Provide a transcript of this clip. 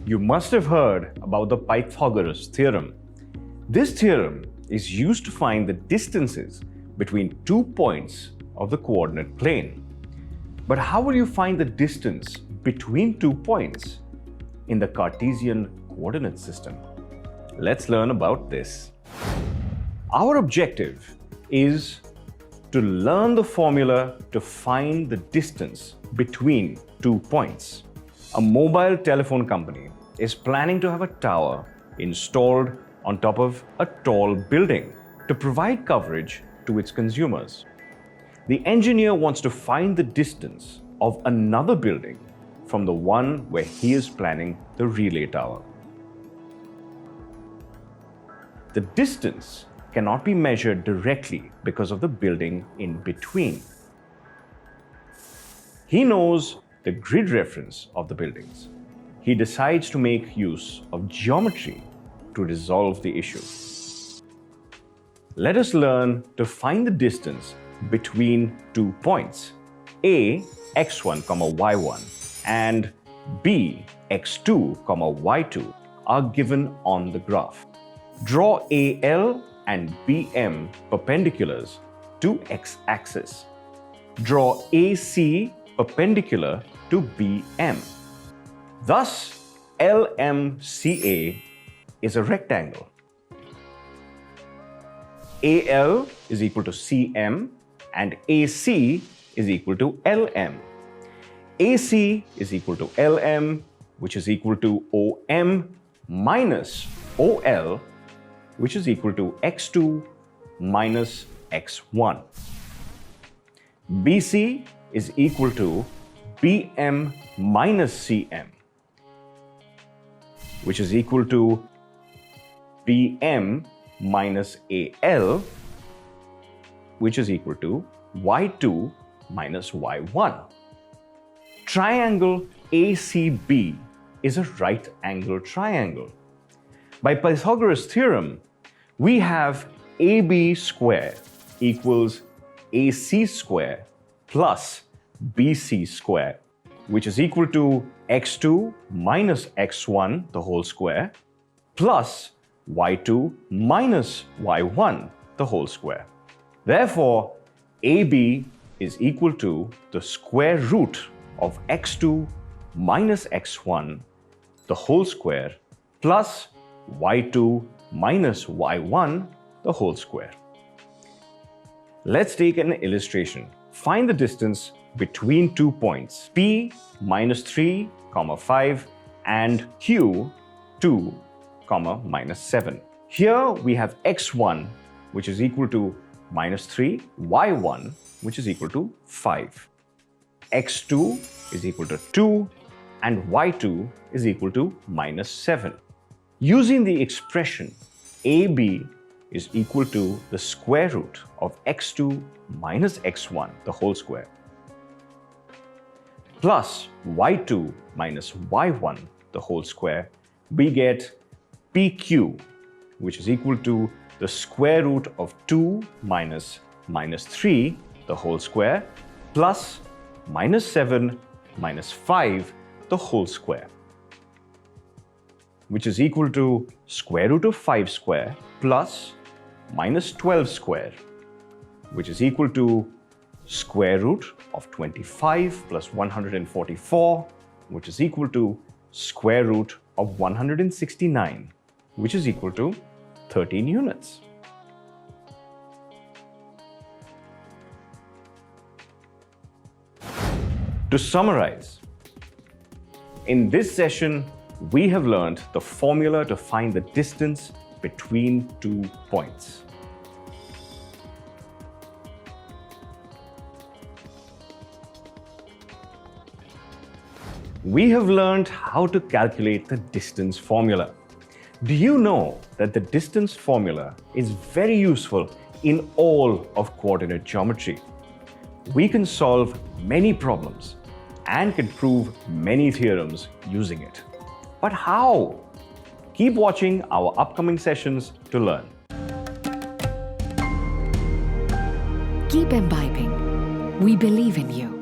You must have heard about the Pythagoras theorem. This theorem is used to find the distances between 2 points of the coordinate plane. But how will you find the distance between 2 points in the Cartesian coordinate system? Let's learn about this. Our objective is to learn the formula to find the distance between 2 points. A mobile telephone company is planning to have a tower installed on top of a tall building to provide coverage to its consumers. The engineer wants to find the distance of another building from the one where he is planning the relay tower. The distance cannot be measured directly because of the building in between. He knows the grid reference of the buildings. He decides to make use of geometry to resolve the issue. Let us learn to find the distance between 2 points, A, x1, y1, and B, x2, y2 are given on the graph. Draw AL and BM perpendiculars to x-axis. Draw AC perpendicular to BM. Thus, LMCA is a rectangle. AL is equal to CM and AC is equal to LM. AC is equal to LM, which is equal to OM minus OL, which is equal to x2 minus x1. BC is equal to BM minus CM, which is equal to BM minus AL, which is equal to y2 minus y1. Triangle ACB is a right angle triangle. By Pythagoras theorem, we have AB square equals AC square plus BC square, which is equal to x2 minus x1 the whole square plus y2 minus y1 the whole square. Therefore, AB is equal to the square root of x2 minus x1 the whole square plus y2 minus y1 the whole square. Let's take an illustration. Find the distance between 2 points P minus 3, 5 and Q 2, minus 7. Here we have x1, which is equal to minus 3, y1, which is equal to 5. x2 is equal to 2 and y2 is equal to minus 7. Using the expression AB is equal to the square root of x2 minus x1 the whole square plus y2 minus y1 the whole square, we get PQ, which is equal to the square root of 2 minus 3 the whole square plus minus 7 minus 5 the whole square, which is equal to square root of 5 square plus minus 12 square, which is equal to square root of 25 plus 144, which is equal to square root of 169, which is equal to 13 units. To summarize, in this session, we have learned the formula to find the distance between 2 points. We have learned how to calculate the distance formula. Do you know that the distance formula is very useful in all of coordinate geometry? We can solve many problems and can prove many theorems using it. But how? Keep watching our upcoming sessions to learn. Keep imbibing. We believe in you.